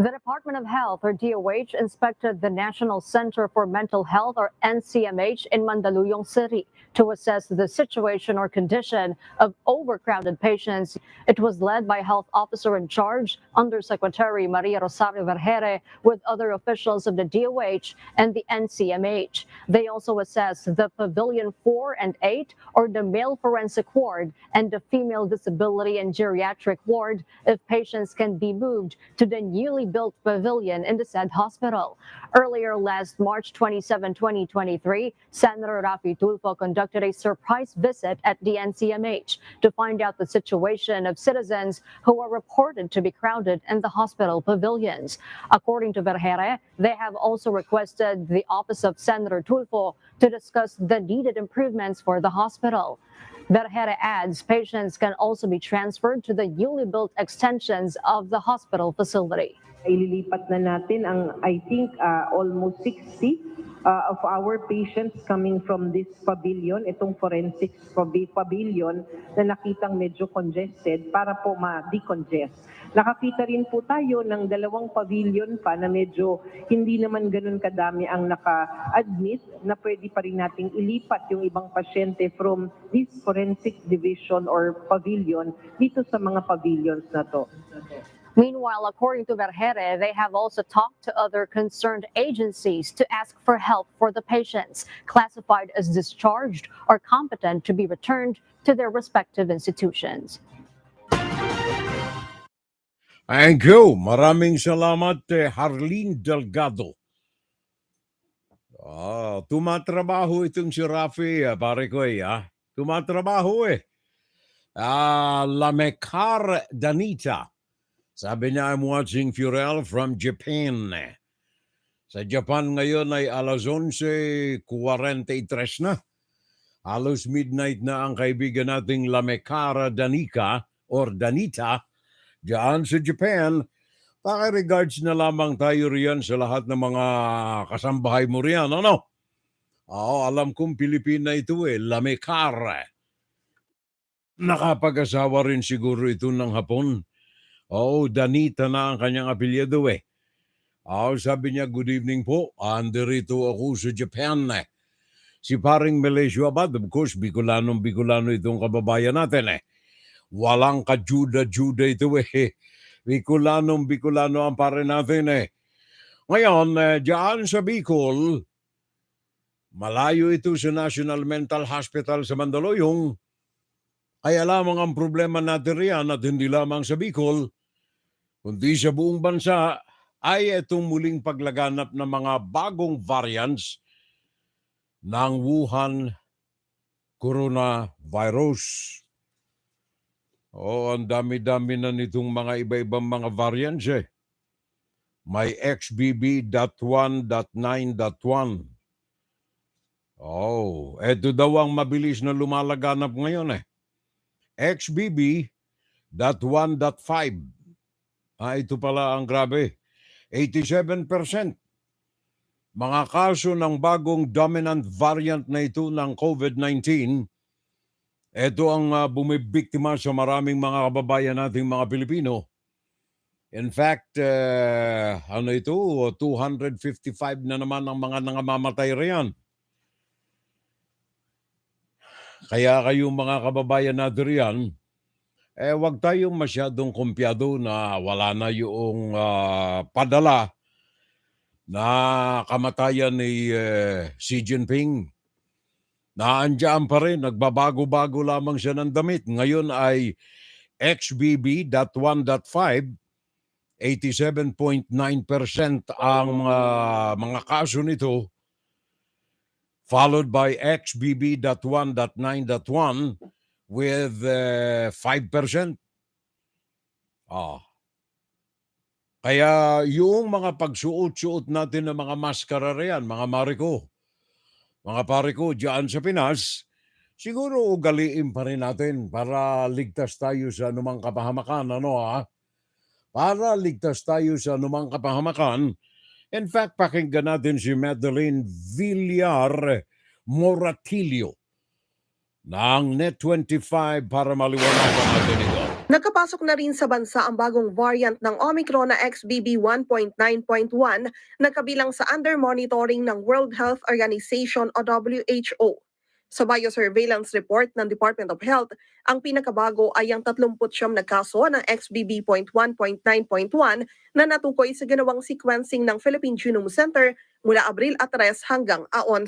The Department of Health, or DOH, inspected the National Center for Mental Health, or NCMH, in Mandaluyong City to assess the situation or condition of overcrowded patients. It was led by Health Officer in Charge, Undersecretary Maria Rosario Vergere, with other officials of the DOH and the NCMH. They also assessed the Pavilion 4 and 8, or the Male Forensic Ward, and the Female Disability and Geriatric Ward, if patients can be moved to the newly built pavilion in the said hospital. Earlier last March 27, 2023, Senator Rafi Tulfo conducted a surprise visit at the NCMH to find out the situation of citizens who are reported to be crowded in the hospital pavilions. According to Vergere, they have also requested the office of Senator Tulfo to discuss the needed improvements for the hospital. Vergere adds patients can also be transferred to the newly built extensions of the hospital facility. Ililipat na natin ang, I think, almost 60 of our patients coming from this pavilion, itong forensics pavilion na nakitang medyo congested para po ma-decongest. Nakakita rin po tayo ng dalawang pavilion pa na medyo hindi naman ganun kadami ang naka-admit na pwede pa rin nating ilipat yung ibang pasyente from this forensic division or pavilion dito sa mga pavilions na to. Meanwhile, according to Vergere, they have also talked to other concerned agencies to ask for help for the patients classified as discharged or competent to be returned to their respective institutions. Thank you. Maraming salamat, Harleen Delgado. Tumatrabaho itong si Rafi, pare ko Tumatrabaho Lamekar Danita. Sabi niya, I'm watching Furel from Japan. Sa Japan ngayon ay alas 11:43 na. Halos midnight na ang kaibigan nating Lamekara Danica or Danita diyan sa Japan. Paki-regards na lamang tayo riyan sa lahat ng mga kasambahay mo riyan. Ano? Alam kong Pilipina ito Lamekara. Nakapag-asawa rin siguro ito ng Hapon. Danita na ang kanyang apelyido sabi niya, good evening po. Andirito ako sa Japan. Si paring Malaysia Abad, of course, Bicolano itong kababayan natin Walang kajuda-juda ito Bicolano ang pare natin Ngayon, diyan sa Bicol, malayo ito sa National Mental Hospital sa Mandaluyong. Kaya lamang ang problema natin riyan at hindi lamang sa Bicol, kundi sa buong bansa ay itong muling paglaganap ng mga bagong variants ng Wuhan coronavirus. Ang dami-dami na nitong mga iba-ibang mga variants May XBB.1.9.1. Ito daw ang mabilis na lumalaganap ngayon XBB.1.5. Ito pala ang grabe. 87%. Mga kaso ng bagong dominant variant na ito ng COVID-19 Ito ang bumibiktima sa maraming mga kababayan nating mga Pilipino. In fact, 255 na naman ang mga nangamamatay riyan. Kaya kayong mga kababayan natin riyan, wag tayong masyadong kumpyado na wala na yung padala na kamatayan ni Xi Jinping. Naandyan pa rin, nagbabago-bago lamang siya ng damit. Ngayon ay XBB.1.5, 87.9% ang mga kaso nito, followed by XBB.1.9.1 with 5%. Kaya yung mga pagsuot-suot natin ng mga maskara riyan, mga pare ko dyan sa Pinas, siguro ugaliin pa rin natin para ligtas tayo sa anumang kapahamakan. Para ligtas tayo sa anumang kapahamakan. In fact, pakinggan natin si Madeline Villar Moratilio ng Net25 para maliwanagan natin ito. Nakapasok na rin sa bansa ang bagong variant ng Omicron na XBB 1.9.1 na kabilang sa under monitoring ng World Health Organization o WHO. Sa biosurveillance report ng Department of Health, ang pinakabago ay ang 39 na kaso ng XBB.1.9.1 na natukoy sa ginawang sequencing ng Philippine Genome Center mula Abril 3 hanggang 11.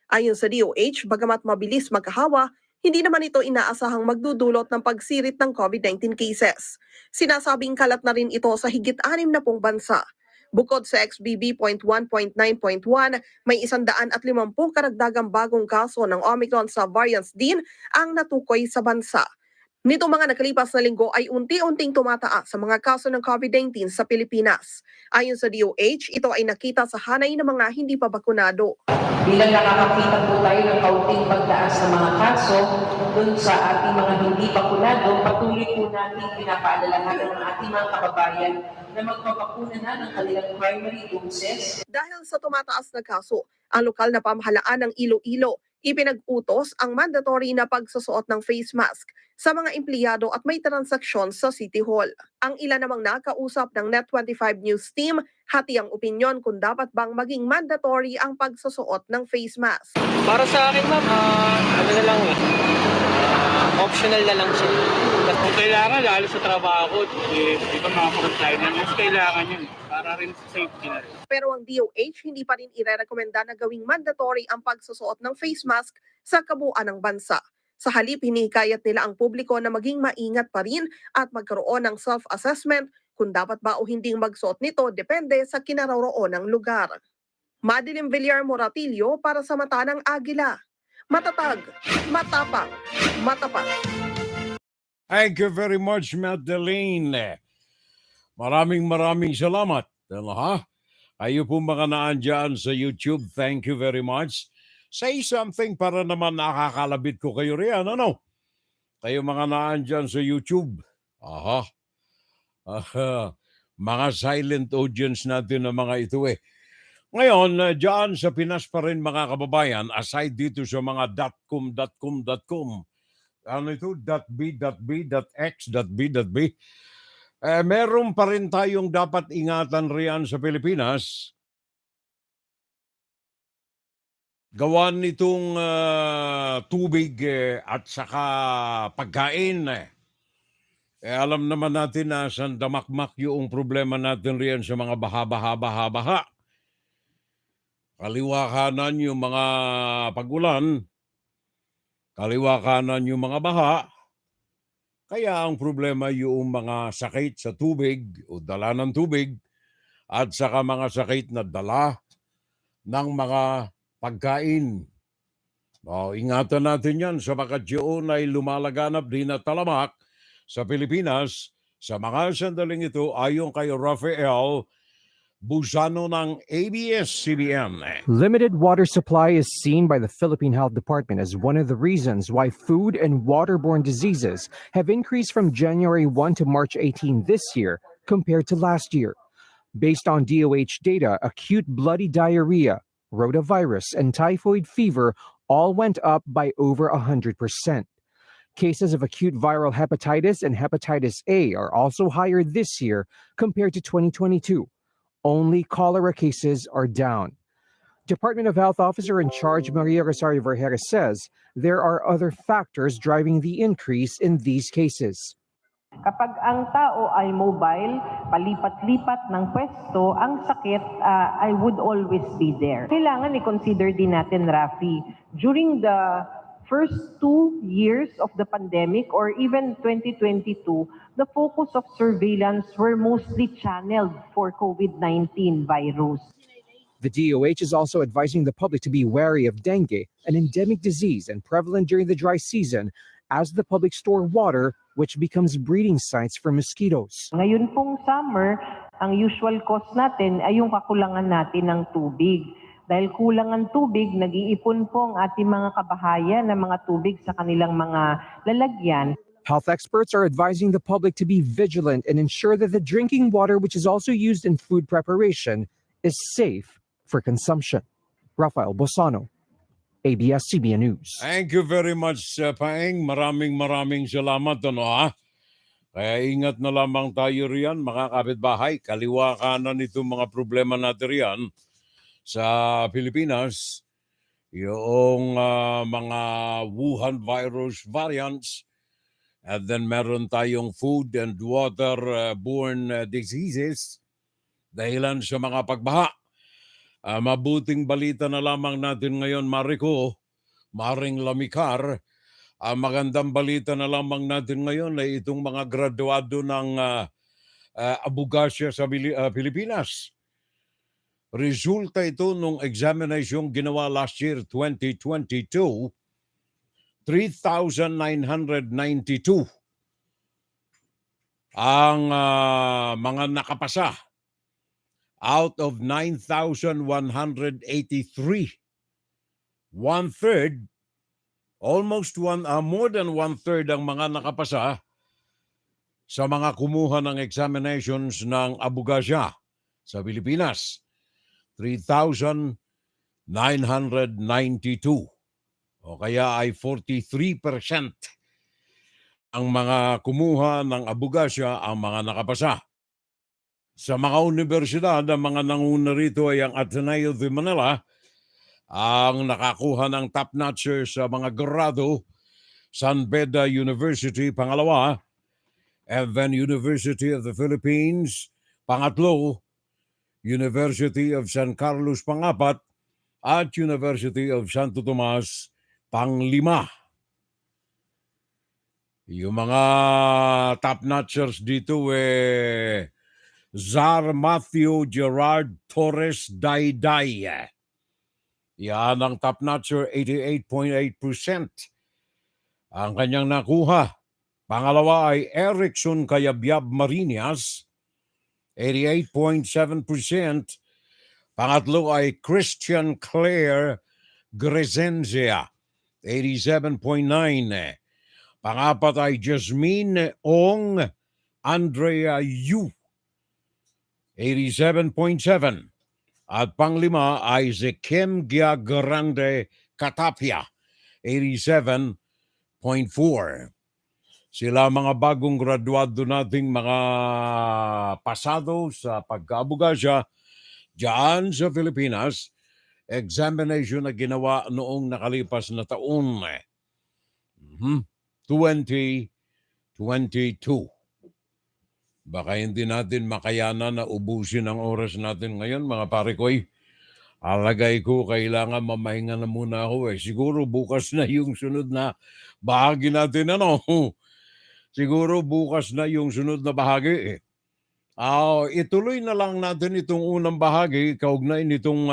Ayon sa DOH, bagamat mabilis magkahawa, hindi naman ito inaasahang magdudulot ng pagsirit ng COVID-19 cases. Sinasabing kalat na rin ito sa higit 60 bansa. Bukod sa XBB.1.9.1, may 150 karagdagang bagong kaso ng Omicron sa variants din ang natukoy sa bansa. Nito mga nakalipas na linggo ay unti-unting tumataas sa mga kaso ng COVID-19 sa Pilipinas. Ayon sa DOH, ito ay nakita sa hanay ng mga hindi pa bakunado. Bilang nakakakita po tayo ng kaunting pagtaas ng mga kaso dun sa ating mga hindi bakunado, patuloy po natin pinapaalalahanan ng ating mga kababayan na magpapakuna na ng kanilang primary doses. Dahil sa tumataas na kaso, ang lokal na pamahalaan ng Iloilo ipinag-utos ang mandatory na pagsusuot ng face mask sa mga empleyado at may transaksyon sa City Hall. Ang ilan namang nakausap ng Net25 News Team, hati ang opinyon kung dapat bang maging mandatory ang pagsusuot ng face mask. Para sa akin, ma'am, ano na lang, optional na lang siya. Kung kailangan, lalo sa trabaho ko, di ba makapag-apply na, mas kailangan yun para rin sa safety na rin. Pero ang DOH hindi pa rin irerekomenda na gawing mandatory ang pagsusuot ng face mask sa kabuuan ng bansa. Sa halip, hinihikayat nila ang publiko na maging maingat pa rin at magkaroon ng self-assessment kung dapat ba o hindi magsuot nito depende sa kinaroroon ng lugar. Madeline Villar Moratilio para sa Mata ng Agila. Matatag, matapang, matapat. Thank you very much, Madeline. Maraming salamat. Kayo po mga naandyan sa YouTube, thank you very much. Say something para naman nakakalabit ko kayo riyan, Kayo mga naandyan sa YouTube. Mga silent audience natin na mga ito Ngayon, dyan sa Pinas pa rin mga kababayan, aside dito sa mga .com, .b.x.b.b, meron pa rin tayong dapat ingatan riyan sa Pilipinas. Gawan nitong tubig at saka pagkain. Alam naman natin na sandamakmak yung problema natin riyan sa mga baha. Kaliwa kanan yung mga pagulan, kaliwa kanan yung mga baha. Kaya ang problema yung mga sakit sa tubig o dala ng tubig at saka mga sakit na dala ng mga pagkain. Ingatan natin yan sapagat yun ay lumalaganap din na talamak sa Pilipinas. Sa mga sandaling ito, ayon kay Rafael Busano ng ABS-CBN. Limited water supply is seen by the Philippine Health Department as one of the reasons why food and waterborne diseases have increased from January 1 to March 18 this year compared to last year. Based on DOH data, acute bloody diarrhea, rotavirus, and typhoid fever all went up by over 100%. Cases of acute viral hepatitis and hepatitis A are also higher this year compared to 2022. Only cholera cases are down. Department of Health Officer in charge Maria Rosario Vergara says there are other factors driving the increase in these cases. Kapag ang tao ay mobile, palipat-lipat ng pwesto, ang sakit I would always be there. Kailangan i-consider din natin, Rafi, during the first 2 years of the pandemic or even 2022, the focus of surveillance were mostly channeled for COVID-19 virus. The DOH is also advising the public to be wary of dengue, an endemic disease and prevalent during the dry season, as the public store water, which becomes breeding sites for mosquitoes. Ngayon pong summer, ang usual cause natin ay yung kakulangan natin ng tubig. Dahil kulang ang tubig, nag-iipon po ang ating mga kabahayan ng mga tubig sa kanilang mga lalagyan. Health experts are advising the public to be vigilant and ensure that the drinking water, which is also used in food preparation, is safe for consumption. Rafael Bosano, ABS-CBN News. Thank you very much, Paeng. Maraming salamat. Kaya ingat na lamang tayo riyan, mga kapitbahay. Kaliwa kanan itong mga problema natin riyan sa Pilipinas. Yung mga Wuhan virus variants. And then meron tayong food and water-borne diseases dahilan sa mga pagbaha. Mabuting balita na lamang natin ngayon, Mariko, Maring Lamikar. Magandang balita na lamang natin ngayon ay itong mga graduado ng abogasya sa Pilipinas. Resulta ito nung examination ginawa last year, 2022, 3,992 ang mga nakapasa out of 9,183. One-third, more than one-third ang mga nakapasa sa mga kumuha ng examinations ng abogasya sa Pilipinas. 3,992. O kaya ay 43% ang mga kumuha ng abogasya ang mga nakapasa. Sa mga universidad, ang mga nanguna rito ay ang Ateneo de Manila, ang nakakuha ng top-notcher sa mga grado, San Beda University, pangalawa, and then University of the Philippines, pangatlo, University of San Carlos, pangapat, at University of Santo Tomas, panglima. Yung mga top-notchers dito Zar Matthew Gerard Torres Dayday. Yan ang top-notcher, 88.8% ang kanyang nakuha. Pangalawa ay Erickson Cayabyab Marinas, 88.7%. Pangatlo ay Christian Claire Gresenzia, 87.9%. Pangapat ay Jasmine Ong Andrea Yu, 87.7%. At panglima ay Zekem Grande Katapia, 87.4%. Sila mga bagong graduado nating mga pasado sa pagkaabogasya diyan sa Pilipinas. Examination na ginawa noong nakalipas na taon, 2022. Baka hindi natin makayanan na ubusin ang oras natin ngayon, mga parikoy. Alagay ko, kailangan mamahinga na muna ako. Siguro bukas na yung sunod na bahagi natin. Siguro bukas na yung sunod na bahagi. Ituloy na lang natin itong unang bahagi, kaugnay nitong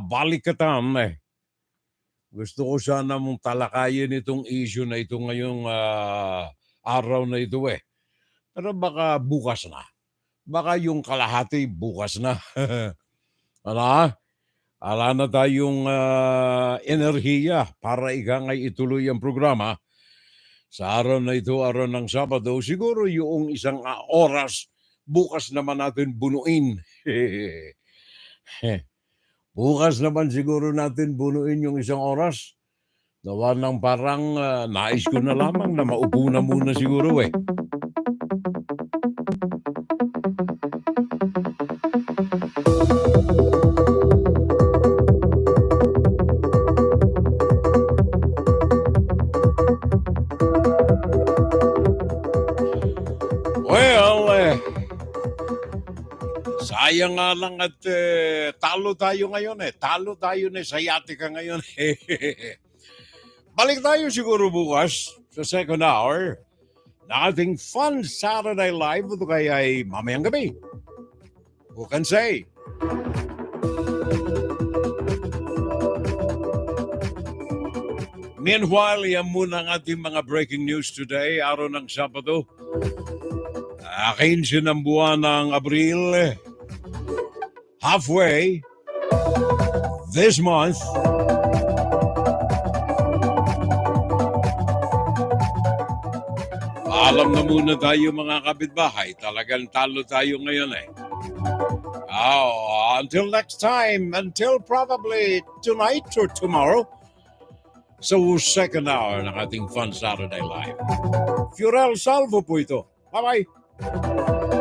balikatan. Gusto ko sana mong talakayin itong issue na ito ngayong araw na ito Pero baka bukas na. Baka yung kalahati bukas na. Ala na tayong enerhiya para ikangay ituloy ang programa. Sa araw na ito, araw ng Sabado, siguro yung isang oras, bukas naman natin bunuin. Bukas naman siguro natin bunuin yung isang oras Nawa ng parang nais ko na lamang na maupo na muna siguro eh. Well, sayang nga lang at talo tayo ngayon eh. Talo tayo na sa Edca ngayon eh. Balik tayo siguro bukas sa second hour na ating Fun Saturday Live. Ito kaya ay mamayang gabi. Who can say? Meanwhile, yan muna ang ating mga breaking news today, araw ng Sabado. 15 ng buwan ng Abril, halfway this month. Alam na muna tayo mga kapitbahay, talagang talo tayo ngayon eh. Until next time, until probably tonight or tomorrow, sa second hour ng ating Fun Saturday Live. Fiorel Salvo po ito. Bye-bye!